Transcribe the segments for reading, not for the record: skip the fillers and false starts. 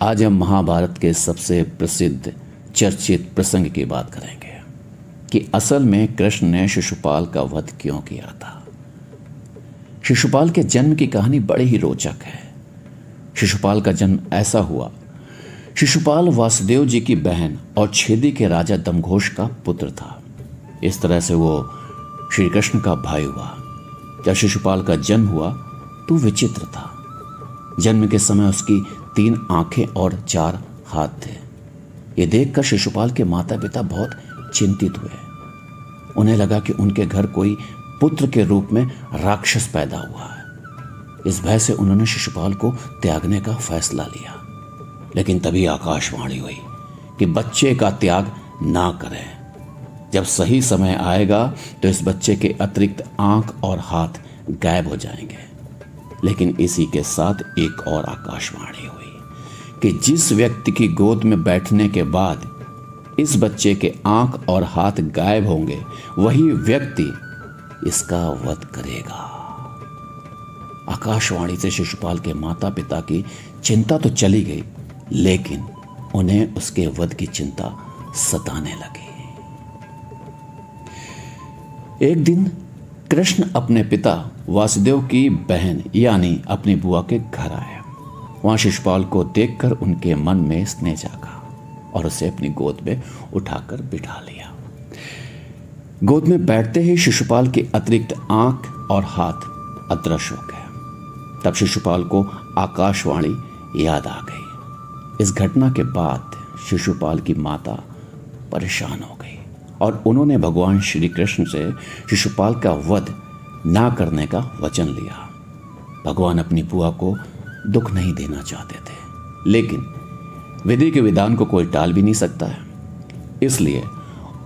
आज हम महाभारत के सबसे प्रसिद्ध चर्चित प्रसंग की बात करेंगे कि असल में कृष्ण ने शिशुपाल का वध क्यों किया था। शिशुपाल के जन्म की कहानी बड़ी ही रोचक है। शिशुपाल का जन्म ऐसा हुआ। शिशुपाल वासुदेव जी की बहन और छेदी के राजा दमघोष का पुत्र था। इस तरह से वो श्री कृष्ण का भाई हुआ। जब शिशुपाल का जन्म हुआ तो विचित्र था। जन्म के समय उसकी 3 आंखें और 4 हाथ थे। ये देखकर शिशुपाल के माता पिता बहुत चिंतित हुए। उन्हें लगा कि उनके घर कोई पुत्र के रूप में राक्षस पैदा हुआ है। इस भय से उन्होंने शिशुपाल को त्यागने का फैसला लिया। लेकिन तभी आकाशवाणी हुई कि बच्चे का त्याग ना करें। जब सही समय आएगा तो इस बच्चे के अतिरिक्त आंख और हाथ गायब हो जाएंगे। लेकिन इसी के साथ एक और आकाशवाणी हुई कि जिस व्यक्ति की गोद में बैठने के बाद इस बच्चे के आंख और हाथ गायब होंगे, वही व्यक्ति इसका वध करेगा। आकाशवाणी से शिशुपाल के माता पिता की चिंता तो चली गई, लेकिन उन्हें उसके वध की चिंता सताने लगी। एक दिन कृष्ण अपने पिता वासुदेव की बहन यानी अपनी बुआ के घर आया। वहां शिशुपाल को देखकर उनके मन में स्नेह जागा और उसे अपनी गोद में उठाकर बिठा लिया। गोद में बैठते ही शिशुपाल के अतिरिक्त आंख और हाथ अदृश्य हो गए। तब शिशुपाल को आकाशवाणी याद आ गई। इस घटना के बाद शिशुपाल की माता परेशान हो गई और उन्होंने भगवान श्री कृष्ण से शिशुपाल का वध ना करने का वचन लिया। भगवान अपनी बुआ को दुख नहीं देना चाहते थे, लेकिन विधि के विधान को कोई टाल भी नहीं सकता है। इसलिए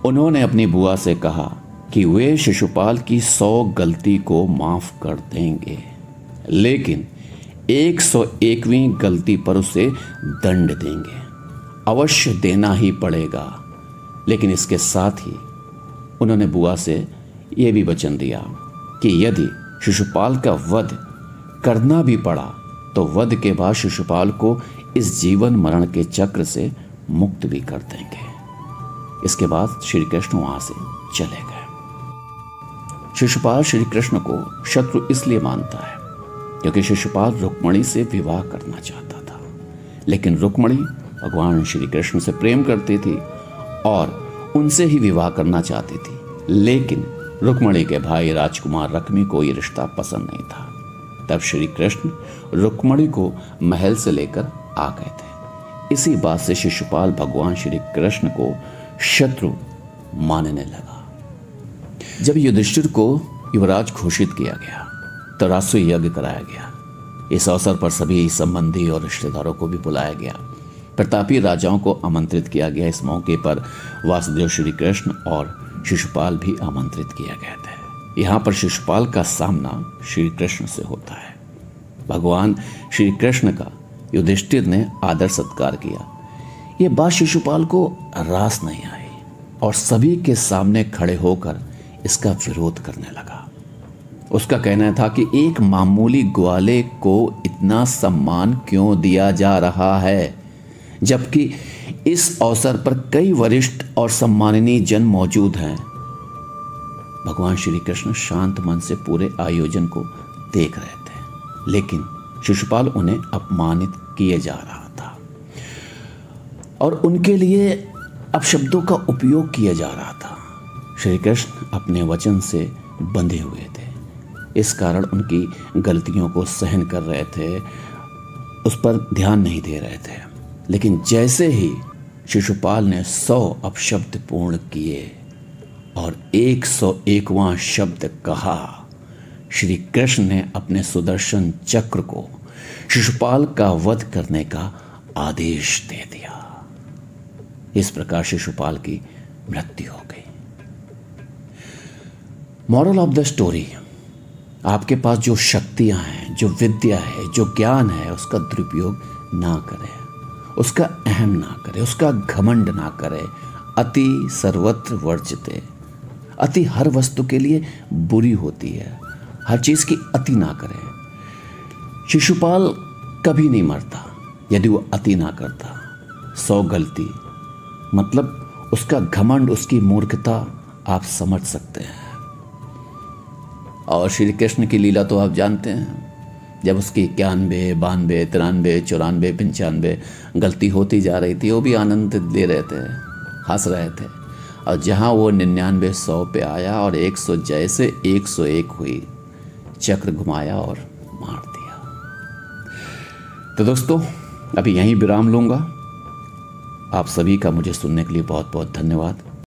उन्होंने अपनी बुआ से कहा कि वे शिशुपाल की 100 गलती को माफ कर देंगे, लेकिन 101वीं गलती पर उसे दंड देंगे। अवश्य देना ही पड़ेगा। लेकिन इसके साथ ही उन्होंने बुआ से यह भी वचन दिया कि यदि शिशुपाल का वध करना भी पड़ा तो वध के बाद शिशुपाल को इस जीवन मरण के चक्र से मुक्त भी कर देंगे। इसके बाद श्री कृष्ण वहां से चले गए। शिशुपाल श्री कृष्ण को शत्रु इसलिए मानता है क्योंकि शिशुपाल रुक्मिणी से विवाह करना चाहता था। लेकिन रुक्मिणी भगवान श्री कृष्ण से प्रेम करती थी और उनसे ही विवाह करना चाहती थी। लेकिन रुक्मिणी के भाई राजकुमार रश्मि को यह रिश्ता पसंद नहीं था। तब श्री कृष्ण रुक्मिणी को महल से लेकर आ गए थे। इसी बात से शिशुपाल भगवान श्री कृष्ण को शत्रु मानने लगा। जब युधिष्ठिर को युवराज घोषित किया गया तो राजसूय यज्ञ कराया गया। इस अवसर पर सभी संबंधी और रिश्तेदारों को भी बुलाया गया। प्रतापी राजाओं को आमंत्रित किया गया। इस मौके पर वासुदेव श्री कृष्ण और शिशुपाल भी आमंत्रित किया गया था। यहाँ पर शिशुपाल का सामना श्री कृष्ण से होता है। भगवान श्री कृष्ण का युधिष्ठिर ने आदर सत्कार किया। ये बात शिशुपाल को रास नहीं आई और सभी के सामने खड़े होकर इसका विरोध करने लगा। उसका कहना था कि एक मामूली ग्वाले को इतना सम्मान क्यों दिया जा रहा है, जबकि इस अवसर पर कई वरिष्ठ और सम्माननीय जन मौजूद हैं। भगवान श्री कृष्ण शांत मन से पूरे आयोजन को देख रहे थे, लेकिन शिशुपाल उन्हें अपमानित किए जा रहा था और उनके लिए अपशब्दों का उपयोग किया जा रहा था। श्री कृष्ण अपने वचन से बंधे हुए थे। इस कारण उनकी गलतियों को सहन कर रहे थे, उस पर ध्यान नहीं दे रहे थे। लेकिन जैसे ही शिशुपाल ने 100 अपशब्द पूर्ण किए और 101वां शब्द कहा, श्री कृष्ण ने अपने सुदर्शन चक्र को शिशुपाल का वध करने का आदेश दे दिया। इस प्रकार शिशुपाल की मृत्यु हो गई। मॉरल ऑफ द स्टोरी, आपके पास जो शक्तियां हैं, जो विद्या है, जो ज्ञान है, उसका दुरुपयोग ना करें, उसका अहम ना करें, उसका घमंड ना करें। अति सर्वत्र वर्जिते। अति हर वस्तु के लिए बुरी होती है। हर चीज की अति ना करें। शिशुपाल कभी नहीं मरता। यदि वो अति ना करता। 100 गलती मतलब उसका घमंड, उसकी मूर्खता आप समझ सकते हैं। और श्री कृष्ण की लीला तो आप जानते हैं, जब उसकी 91, 92, 93, 94, 95 गलती होती जा रही थी, वो भी आनंद ले रहे थे, हंस रहे थे। और जहाँ वो 99, 100 पे आया और 100 जैसे 101 हुई, चक्र घुमाया और मार दिया। तो दोस्तों, अभी यहीं विराम लूँगा। आप सभी का मुझे सुनने के लिए बहुत बहुत धन्यवाद।